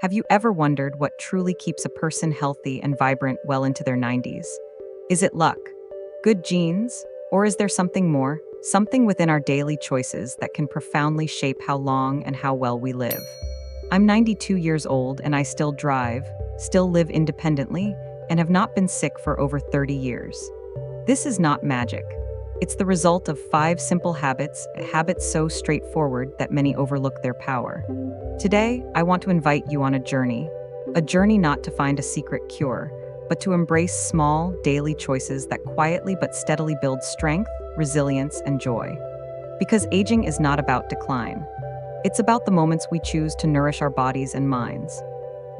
Have you ever wondered what truly keeps a person healthy and vibrant well into their 90s? Is it luck, good genes, or is there something more, something within our daily choices that can profoundly shape how long and how well we live? I'm 92 years old and I still drive, still live independently, and have not been sick for over 30 years. This is not magic. It's the result of 5 simple habits, habits so straightforward that many overlook their power. Today, I want to invite you on a journey not to find a secret cure, but to embrace small, daily choices that quietly but steadily build strength, resilience, and joy. Because aging is not about decline. It's about the moments we choose to nourish our bodies and minds.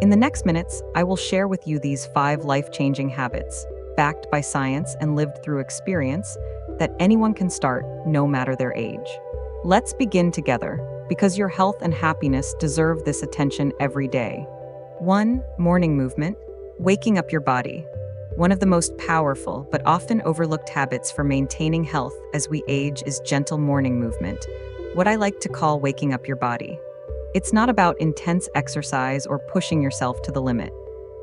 In the next minutes, I will share with you these 5 life-changing habits, backed by science and lived through experience, that anyone can start, no matter their age. Let's begin together, because your health and happiness deserve this attention every day. 1. Morning movement, waking up your body. One of the most powerful but often overlooked habits for maintaining health as we age is gentle morning movement, what I like to call waking up your body. It's not about intense exercise or pushing yourself to the limit.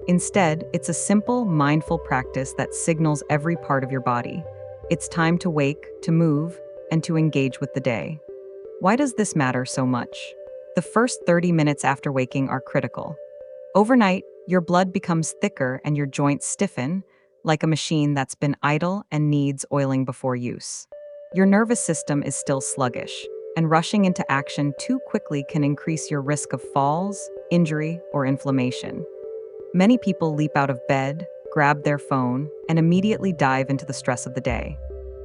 Instead, it's a simple, mindful practice that signals every part of your body. It's time to wake, to move, and to engage with the day. Why does this matter so much? The first 30 minutes after waking are critical. Overnight, your blood becomes thicker and your joints stiffen, like a machine that's been idle and needs oiling before use. Your nervous system is still sluggish, and rushing into action too quickly can increase your risk of falls, injury, or inflammation. Many people leap out of bed, grab their phone, and immediately dive into the stress of the day.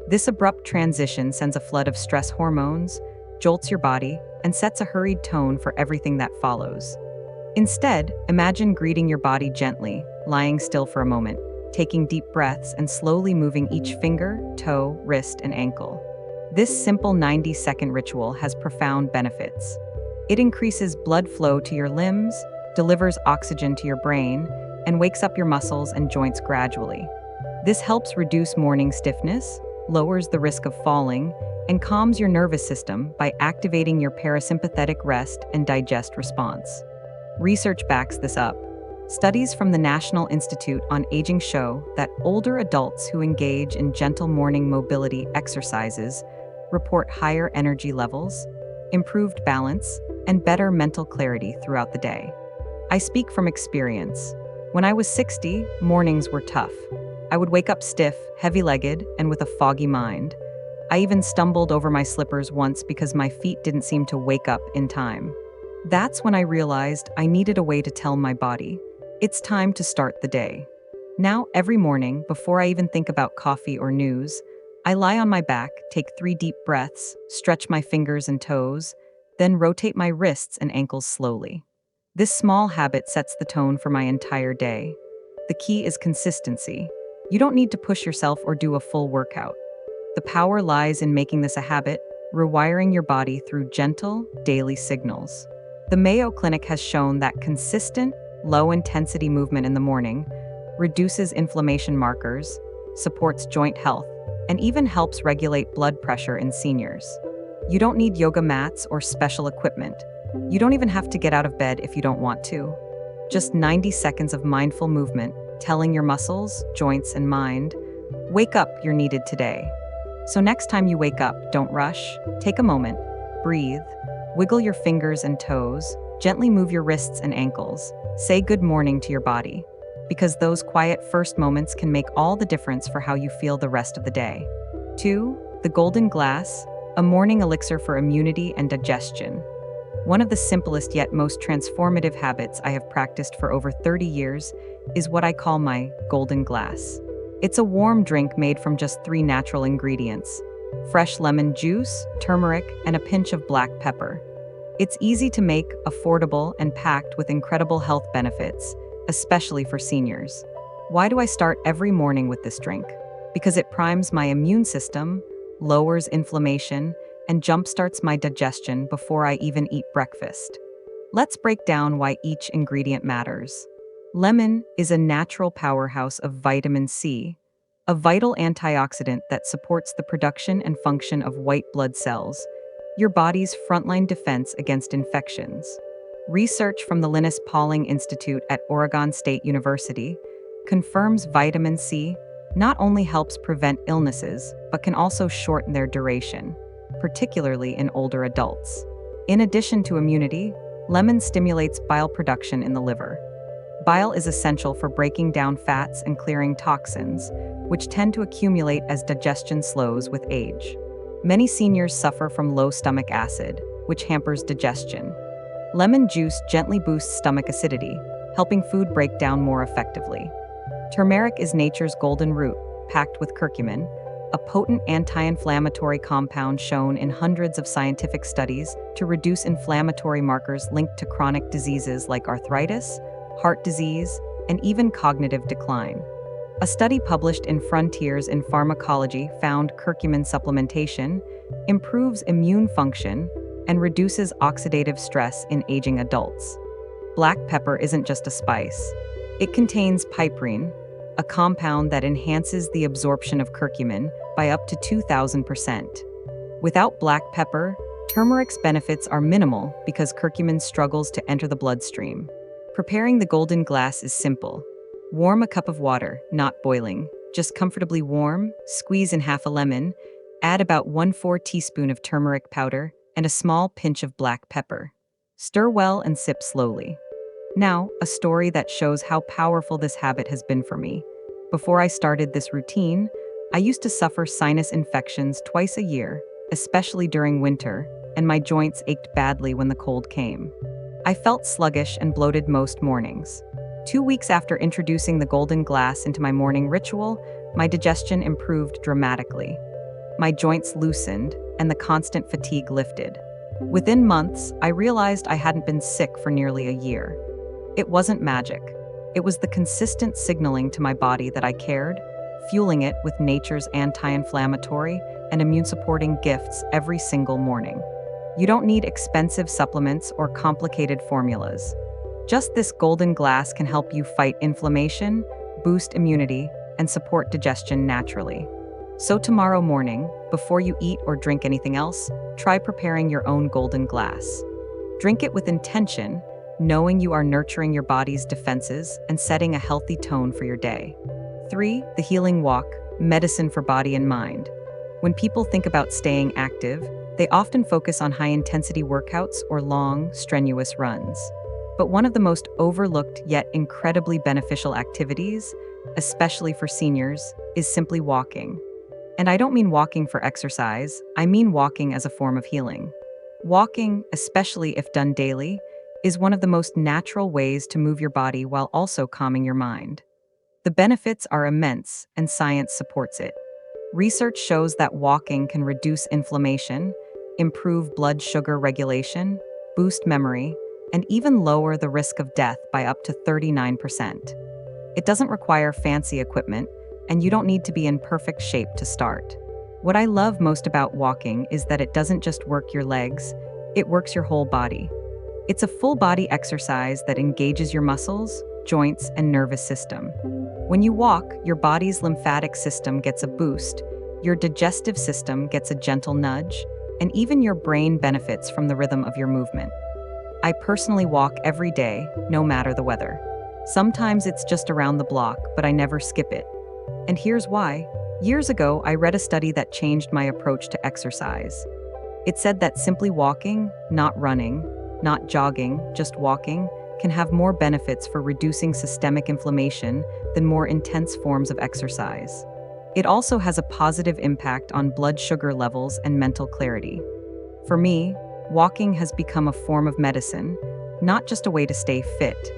This abrupt transition sends a flood of stress hormones, jolts your body, and sets a hurried tone for everything that follows. Instead, imagine greeting your body gently, lying still for a moment, taking deep breaths and slowly moving each finger, toe, wrist, and ankle. This simple 90-second ritual has profound benefits. It increases blood flow to your limbs, delivers oxygen to your brain, and wakes up your muscles and joints gradually. This helps reduce morning stiffness, lowers the risk of falling, and calms your nervous system by activating your parasympathetic rest and digest response. Research backs this up. Studies from the National Institute on Aging show that older adults who engage in gentle morning mobility exercises report higher energy levels, improved balance, and better mental clarity throughout the day. I speak from experience. When I was 60, mornings were tough. I would wake up stiff, heavy-legged, and with a foggy mind. I even stumbled over my slippers once because my feet didn't seem to wake up in time. That's when I realized I needed a way to tell my body, it's time to start the day. Now, every morning, before I even think about coffee or news, I lie on my back, take 3 deep breaths, stretch my fingers and toes, then rotate my wrists and ankles slowly. This small habit sets the tone for my entire day. The key is consistency. You don't need to push yourself or do a full workout. The power lies in making this a habit, rewiring your body through gentle, daily signals. The Mayo Clinic has shown that consistent, low-intensity movement in the morning reduces inflammation markers, supports joint health, and even helps regulate blood pressure in seniors. You don't need yoga mats or special equipment. You don't even have to get out of bed if you don't want to. Just 90 seconds of mindful movement, telling your muscles, joints, and mind, wake up, you're needed today. So next time you wake up, don't rush. Take a moment, breathe, wiggle your fingers and toes, gently move your wrists and ankles. Say good morning to your body, because those quiet first moments can make all the difference for how you feel the rest of the day. 2. The golden glass, a morning elixir for immunity and digestion. One of the simplest yet most transformative habits I have practiced for over 30 years is what I call my golden glass. It's a warm drink made from just 3 natural ingredients: fresh lemon juice, turmeric, and a pinch of black pepper. It's easy to make, affordable, and packed with incredible health benefits, especially for seniors. Why do I start every morning with this drink? Because it primes my immune system, lowers inflammation, and jumpstarts my digestion before I even eat breakfast. Let's break down why each ingredient matters. Lemon is a natural powerhouse of vitamin C, a vital antioxidant that supports the production and function of white blood cells, your body's frontline defense against infections. Research from the Linus Pauling Institute at Oregon State University confirms vitamin C not only helps prevent illnesses, but can also shorten their duration, particularly in older adults. In addition to immunity, lemon stimulates bile production in the liver. Bile is essential for breaking down fats and clearing toxins, which tend to accumulate as digestion slows with age. Many seniors suffer from low stomach acid, which hampers digestion. Lemon juice gently boosts stomach acidity, helping food break down more effectively. Turmeric is nature's golden root, packed with curcumin, a potent anti-inflammatory compound shown in hundreds of scientific studies to reduce inflammatory markers linked to chronic diseases like arthritis, heart disease, and even cognitive decline. A study published in Frontiers in Pharmacology found curcumin supplementation improves immune function and reduces oxidative stress in aging adults. Black pepper isn't just a spice. It contains piperine, a compound that enhances the absorption of curcumin by up to 2,000%. Without black pepper, turmeric's benefits are minimal because curcumin struggles to enter the bloodstream. Preparing the golden glass is simple. Warm a cup of water, not boiling, just comfortably warm, squeeze in half a lemon, add about 1/4 teaspoon of turmeric powder, and a small pinch of black pepper. Stir well and sip slowly. Now, a story that shows how powerful this habit has been for me. Before I started this routine, I used to suffer sinus infections twice a year, especially during winter, and my joints ached badly when the cold came. I felt sluggish and bloated most mornings. 2 weeks after introducing the golden glass into my morning ritual, my digestion improved dramatically. My joints loosened, and the constant fatigue lifted. Within months, I realized I hadn't been sick for nearly a year. It wasn't magic. It was the consistent signaling to my body that I cared, fueling it with nature's anti-inflammatory and immune-supporting gifts every single morning. You don't need expensive supplements or complicated formulas. Just this golden glass can help you fight inflammation, boost immunity, and support digestion naturally. So tomorrow morning, before you eat or drink anything else, try preparing your own golden glass. Drink it with intention, knowing you are nurturing your body's defenses and setting a healthy tone for your day. 3. The healing walk, medicine for body and mind. When people think about staying active, they often focus on high-intensity workouts or long, strenuous runs. But one of the most overlooked yet incredibly beneficial activities, especially for seniors, is simply walking. And I don't mean walking for exercise, I mean walking as a form of healing. Walking, especially if done daily, is one of the most natural ways to move your body while also calming your mind. The benefits are immense, and science supports it. Research shows that walking can reduce inflammation, improve blood sugar regulation, boost memory, and even lower the risk of death by up to 39%. It doesn't require fancy equipment, and you don't need to be in perfect shape to start. What I love most about walking is that it doesn't just work your legs, it works your whole body. It's a full-body exercise that engages your muscles, joints, and nervous system. When you walk, your body's lymphatic system gets a boost, your digestive system gets a gentle nudge, and even your brain benefits from the rhythm of your movement. I personally walk every day, no matter the weather. Sometimes it's just around the block, but I never skip it. And here's why. Years ago, I read a study that changed my approach to exercise. It said that simply walking, not running, not jogging, just walking, can have more benefits for reducing systemic inflammation than more intense forms of exercise. It also has a positive impact on blood sugar levels and mental clarity. For me, walking has become a form of medicine, not just a way to stay fit.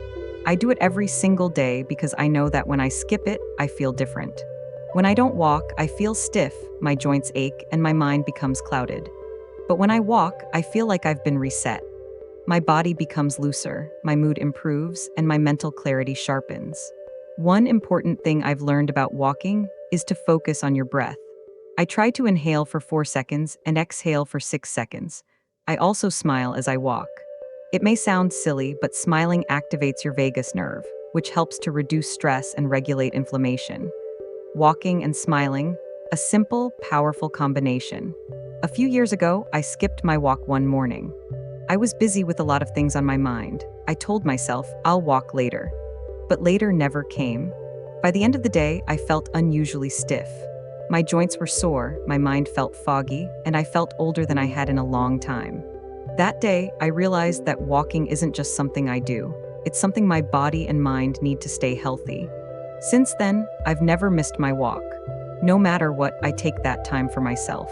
I do it every single day because I know that when I skip it, I feel different. When I don't walk, I feel stiff, my joints ache, and my mind becomes clouded. But when I walk, I feel like I've been reset. My body becomes looser, my mood improves, and my mental clarity sharpens. One important thing I've learned about walking is to focus on your breath. I try to inhale for 4 seconds and exhale for 6 seconds. I also smile as I walk. It may sound silly, but smiling activates your vagus nerve, which helps to reduce stress and regulate inflammation. Walking and smiling, a simple, powerful combination. A few years ago, I skipped my walk one morning. I was busy with a lot of things on my mind. I told myself, I'll walk later. But later never came. By the end of the day, I felt unusually stiff. My joints were sore, my mind felt foggy, and I felt older than I had in a long time. That day, I realized that walking isn't just something I do. It's something my body and mind need to stay healthy. Since then, I've never missed my walk. No matter what, I take that time for myself.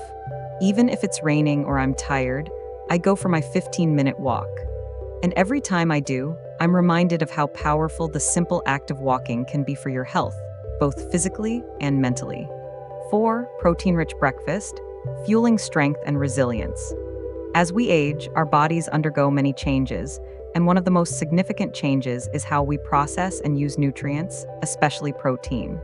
Even if it's raining or I'm tired, I go for my 15-minute walk. And every time I do, I'm reminded of how powerful the simple act of walking can be for your health, both physically and mentally. 4. Protein-rich breakfast, fueling strength and resilience. As we age, our bodies undergo many changes, and one of the most significant changes is how we process and use nutrients, especially protein.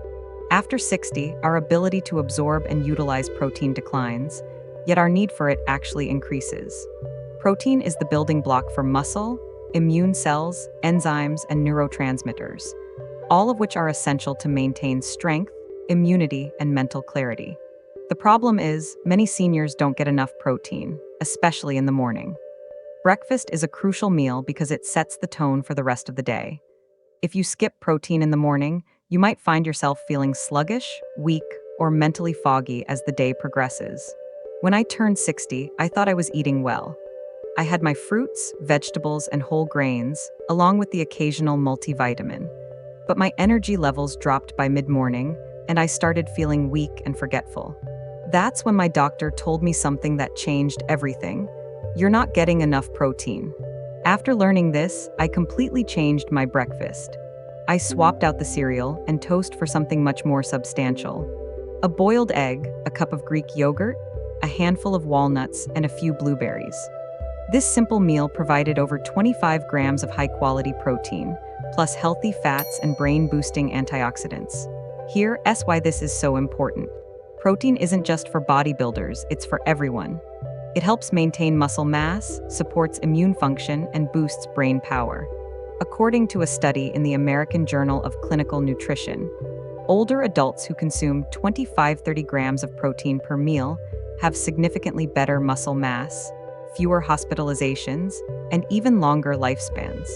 After 60, our ability to absorb and utilize protein declines, yet our need for it actually increases. Protein is the building block for muscle, immune cells, enzymes, and neurotransmitters, all of which are essential to maintain strength, immunity, and mental clarity. The problem is, many seniors don't get enough protein, especially in the morning. Breakfast is a crucial meal because it sets the tone for the rest of the day. If you skip protein in the morning, you might find yourself feeling sluggish, weak, or mentally foggy as the day progresses. When I turned 60, I thought I was eating well. I had my fruits, vegetables, and whole grains, along with the occasional multivitamin. But my energy levels dropped by mid-morning, and I started feeling weak and forgetful. That's when my doctor told me something that changed everything. You're not getting enough protein. After learning this, I completely changed my breakfast. I swapped out the cereal and toast for something much more substantial. A boiled egg, a cup of Greek yogurt, a handful of walnuts, and a few blueberries. This simple meal provided over 25 grams of high-quality protein, plus healthy fats and brain-boosting antioxidants. Here's why this is so important. Protein isn't just for bodybuilders, it's for everyone. It helps maintain muscle mass, supports immune function, and boosts brain power. According to a study in the American Journal of Clinical Nutrition, older adults who consume 25-30 grams of protein per meal have significantly better muscle mass, fewer hospitalizations, and even longer lifespans.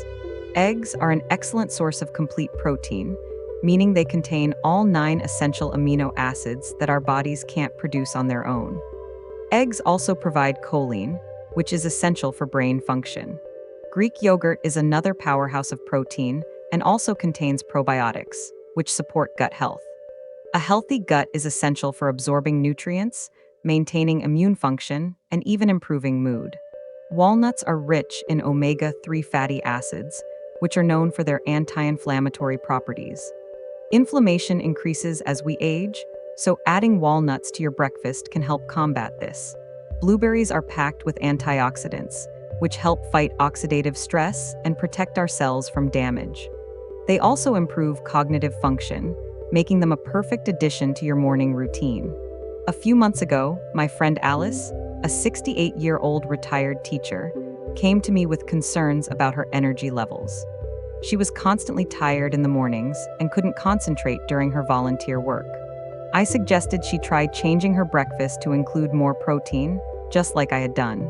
Eggs are an excellent source of complete protein, meaning they contain all 9 essential amino acids that our bodies can't produce on their own. Eggs also provide choline, which is essential for brain function. Greek yogurt is another powerhouse of protein and also contains probiotics, which support gut health. A healthy gut is essential for absorbing nutrients, maintaining immune function, and even improving mood. Walnuts are rich in omega-3 fatty acids, which are known for their anti-inflammatory properties. Inflammation increases as we age, so adding walnuts to your breakfast can help combat this. Blueberries are packed with antioxidants, which help fight oxidative stress and protect our cells from damage. They also improve cognitive function, making them a perfect addition to your morning routine. A few months ago, my friend Alice, a 68-year-old retired teacher, came to me with concerns about her energy levels. She was constantly tired in the mornings and couldn't concentrate during her volunteer work. I suggested she try changing her breakfast to include more protein, just like I had done.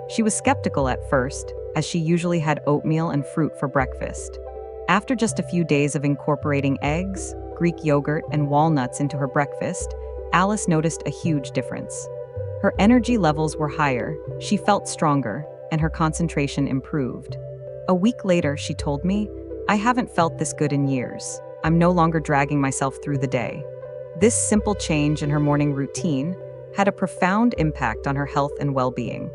She was skeptical at first, as she usually had oatmeal and fruit for breakfast. After just a few days of incorporating eggs, Greek yogurt, and walnuts into her breakfast, Alice noticed a huge difference. Her energy levels were higher, she felt stronger, and her concentration improved. A week later, she told me, "I haven't felt this good in years. I'm no longer dragging myself through the day." This simple change in her morning routine had a profound impact on her health and well-being.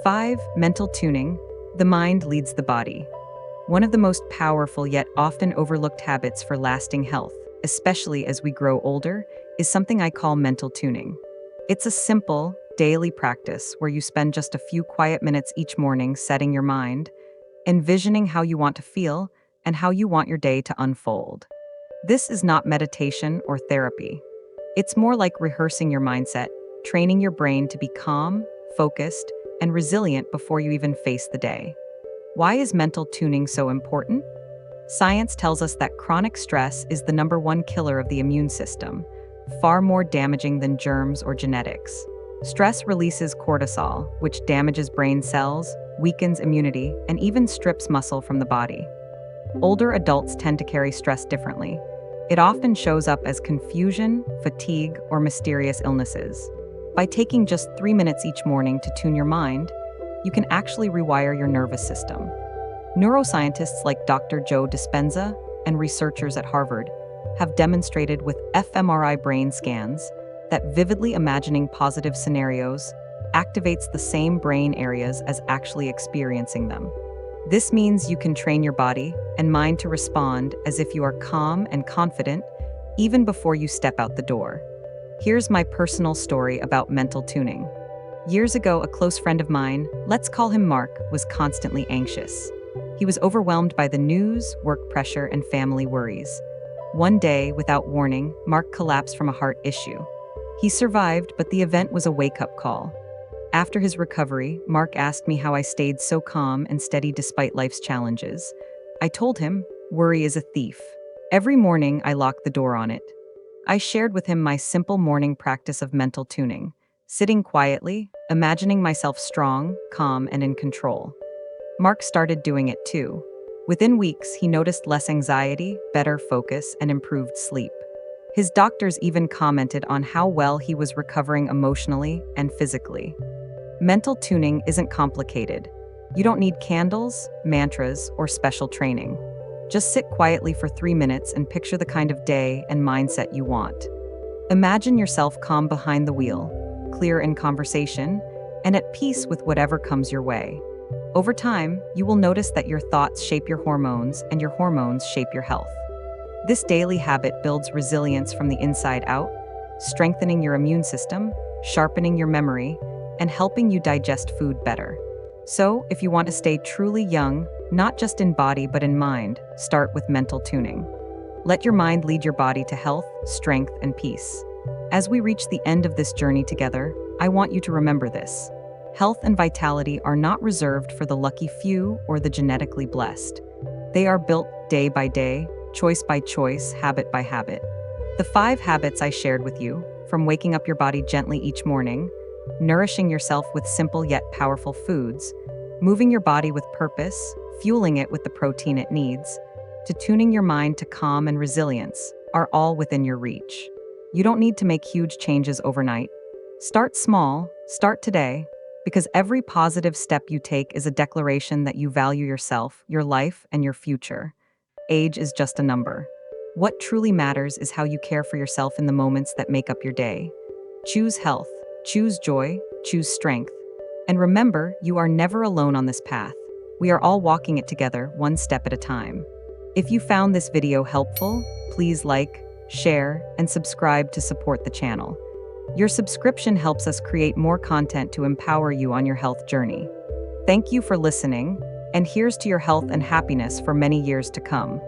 5. Mental tuning. The mind leads the body. One of the most powerful yet often overlooked habits for lasting health, especially as we grow older, is something I call mental tuning. It's a simple, daily practice where you spend just a few quiet minutes each morning setting your mind, envisioning how you want to feel, and how you want your day to unfold. This is not meditation or therapy. It's more like rehearsing your mindset, training your brain to be calm, focused, and resilient before you even face the day. Why is mental tuning so important? Science tells us that chronic stress is the #1 killer of the immune system, far more damaging than germs or genetics. Stress releases cortisol, which damages brain cells, weakens immunity, and even strips muscle from the body. Older adults tend to carry stress differently. It often shows up as confusion, fatigue, or mysterious illnesses. By taking just 3 minutes each morning to tune your mind, you can actually rewire your nervous system. Neuroscientists like Dr. Joe Dispenza and researchers at Harvard have demonstrated with fMRI brain scans that vividly imagining positive scenarios activates the same brain areas as actually experiencing them. This means you can train your body and mind to respond as if you are calm and confident even before you step out the door. Here's my personal story about mental tuning. Years ago, a close friend of mine, let's call him Mark, was constantly anxious. He was overwhelmed by the news, work pressure, and family worries. One day, without warning, Mark collapsed from a heart issue. He survived, but the event was a wake-up call. After his recovery, Mark asked me how I stayed so calm and steady despite life's challenges. I told him, worry is a thief. Every morning, I lock the door on it. I shared with him my simple morning practice of mental tuning, sitting quietly, imagining myself strong, calm, and in control. Mark started doing it too. Within weeks, he noticed less anxiety, better focus, and improved sleep. His doctors even commented on how well he was recovering emotionally and physically. Mental tuning isn't complicated. You don't need candles, mantras, or special training. Just sit quietly for 3 minutes and picture the kind of day and mindset you want. Imagine yourself calm behind the wheel, clear in conversation, and at peace with whatever comes your way. Over time, you will notice that your thoughts shape your hormones and your hormones shape your health. This daily habit builds resilience from the inside out, strengthening your immune system, sharpening your memory, and helping you digest food better. So, if you want to stay truly young, not just in body but in mind, start with mental tuning. Let your mind lead your body to health, strength, and peace. As we reach the end of this journey together, I want you to remember this. Health and vitality are not reserved for the lucky few or the genetically blessed. They are built day by day, choice by choice, habit by habit. The 5 habits I shared with you, from waking up your body gently each morning, nourishing yourself with simple yet powerful foods, moving your body with purpose, fueling it with the protein it needs, to tuning your mind to calm and resilience, are all within your reach. You don't need to make huge changes overnight. Start small, start today, because every positive step you take is a declaration that you value yourself, your life, and your future. Age is just a number. What truly matters is how you care for yourself in the moments that make up your day. Choose health, choose joy, choose strength. And remember, you are never alone on this path. We are all walking it together, one step at a time. If you found this video helpful, please like, share, and subscribe to support the channel. Your subscription helps us create more content to empower you on your health journey. Thank you for listening, and here's to your health and happiness for many years to come.